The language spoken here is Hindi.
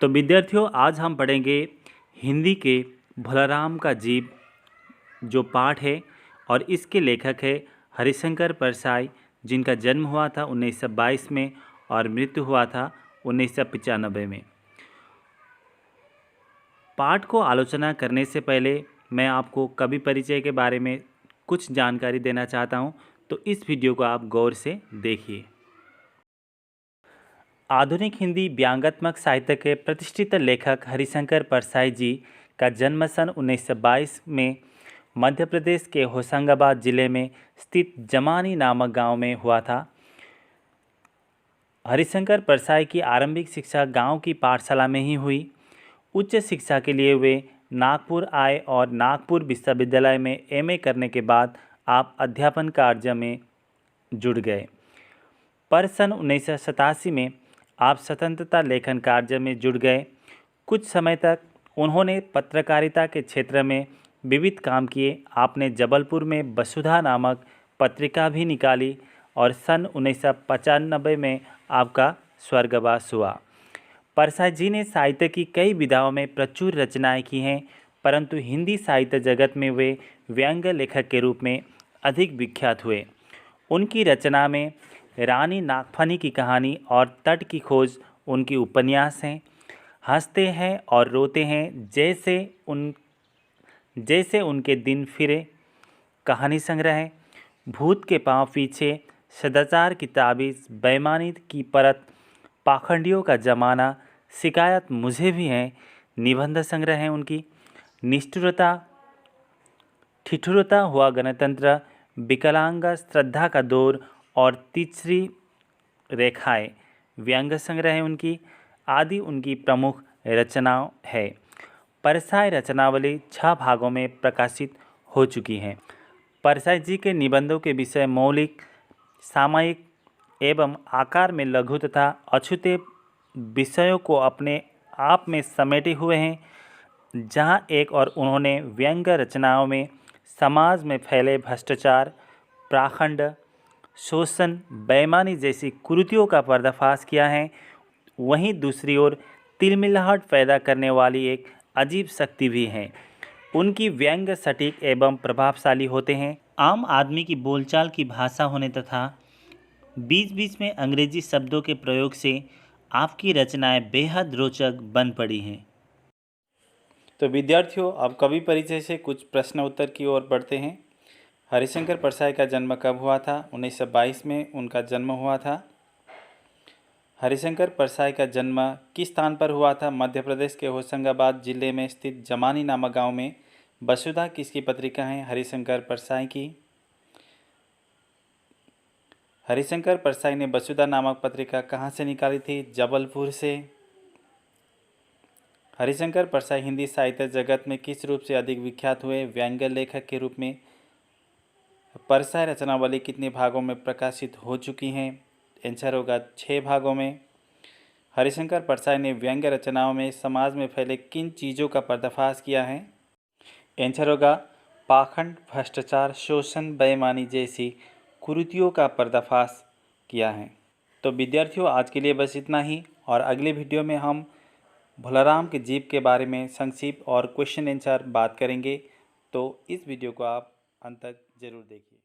तो विद्यार्थियों, आज हम पढ़ेंगे हिंदी के भोलाराम का जीव जो पाठ है, और इसके लेखक है हरिशंकर परसाई, जिनका जन्म हुआ था 1922 में और मृत्यु हुआ था 1995 में। पाठ को आलोचना करने से पहले मैं आपको कवि परिचय के बारे में कुछ जानकारी देना चाहता हूं, तो इस वीडियो को आप गौर से देखिए। आधुनिक हिंदी व्यंग्यात्मक साहित्य के प्रतिष्ठित लेखक हरिशंकर परसाई जी का जन्म सन 1922 में मध्य प्रदेश के होशंगाबाद जिले में स्थित जमानी नामक गांव में हुआ था। हरिशंकर परसाई की आरंभिक शिक्षा गांव की पाठशाला में ही हुई। उच्च शिक्षा के लिए वे नागपुर आए और नागपुर विश्वविद्यालय में एमए करने के बाद आप अध्यापन कार्य में जुड़ गए। पर सन 1987 में आप स्वतंत्रता लेखन कार्य में जुड़ गए। कुछ समय तक उन्होंने पत्रकारिता के क्षेत्र में विविध काम किए। आपने जबलपुर में वसुधा नामक पत्रिका भी निकाली और सन 1995 में आपका स्वर्गवास हुआ। परसाई जी ने साहित्य की कई विधाओं में प्रचुर रचनाएं की हैं, परंतु हिंदी साहित्य जगत में वे व्यंग्य लेखक के रूप में अधिक विख्यात हुए। उनकी रचना में रानी नागफनी की कहानी और तट की खोज उनकी उपन्यास हैं। हंसते हैं और रोते हैं जैसे उनके दिन फिरे कहानी संग्रह है। भूत के पांव पीछे, सदाचार की ताबीज़, बेईमानी की परत, पाखंडियों का ज़माना, शिकायत मुझे भी है निबंध संग्रह है उनकी। निष्ठुरता, ठिठुरता हुआ गणतंत्र, विकलांग श्रद्धा का दौर और तीसरी रेखाएं व्यंग्य संग्रह है उनकी आदि उनकी प्रमुख रचनाओं है। परसाई रचनावली 6 भागों में प्रकाशित हो चुकी हैं। परसाई जी के निबंधों के विषय मौलिक, सामयिक एवं आकार में लघु तथा अछूते विषयों को अपने आप में समेटे हुए हैं। जहां एक और उन्होंने व्यंग्य रचनाओं में समाज में फैले भ्रष्टाचार, पाखंड, शोषण, बेईमानी जैसी कुरीतियों का पर्दाफाश किया है, वहीं दूसरी ओर तिलमिलाहट पैदा करने वाली एक अजीब शक्ति भी है। उनकी व्यंग्य सटीक एवं प्रभावशाली होते हैं। आम आदमी की बोलचाल की भाषा होने तथा बीच बीच में अंग्रेजी शब्दों के प्रयोग से आपकी रचनाएं बेहद रोचक बन पड़ी हैं। तो विद्यार्थियों, अब कवि परिचय से कुछ प्रश्न उत्तर की ओर बढ़ते हैं। हरिशंकर परसाई का जन्म कब हुआ था? 1922 में उनका जन्म हुआ था। हरिशंकर परसाई का जन्म किस स्थान पर हुआ था? मध्य प्रदेश के होशंगाबाद जिले में स्थित जमानी नामक गांव में। वसुधा किसकी पत्रिका है? हरिशंकर परसाई की। हरिशंकर परसाई ने वसुधा नामक पत्रिका कहाँ से निकाली थी? जबलपुर से। हरिशंकर परसाई हिंदी साहित्य जगत में किस रूप से अधिक विख्यात हुए? व्यंग्य लेखक के रूप में। परसाई रचनावली कितने भागों में प्रकाशित हो चुकी हैं? आंसर होगा 6 भागों में। हरिशंकर परसाई ने व्यंग्य रचनाओं में समाज में फैले किन चीज़ों का पर्दाफाश किया है? आंसर होगा पाखंड, भ्रष्टाचार, शोषण, बेईमानी जैसी कुरीतियों का पर्दाफाश किया है। तो विद्यार्थियों, आज के लिए बस इतना ही, और अगले वीडियो में हम भोलाराम के जीव के बारे में संक्षिप्त और क्वेश्चन आंसर बात करेंगे। तो इस वीडियो को आप अंत तक ज़रूर देखिए।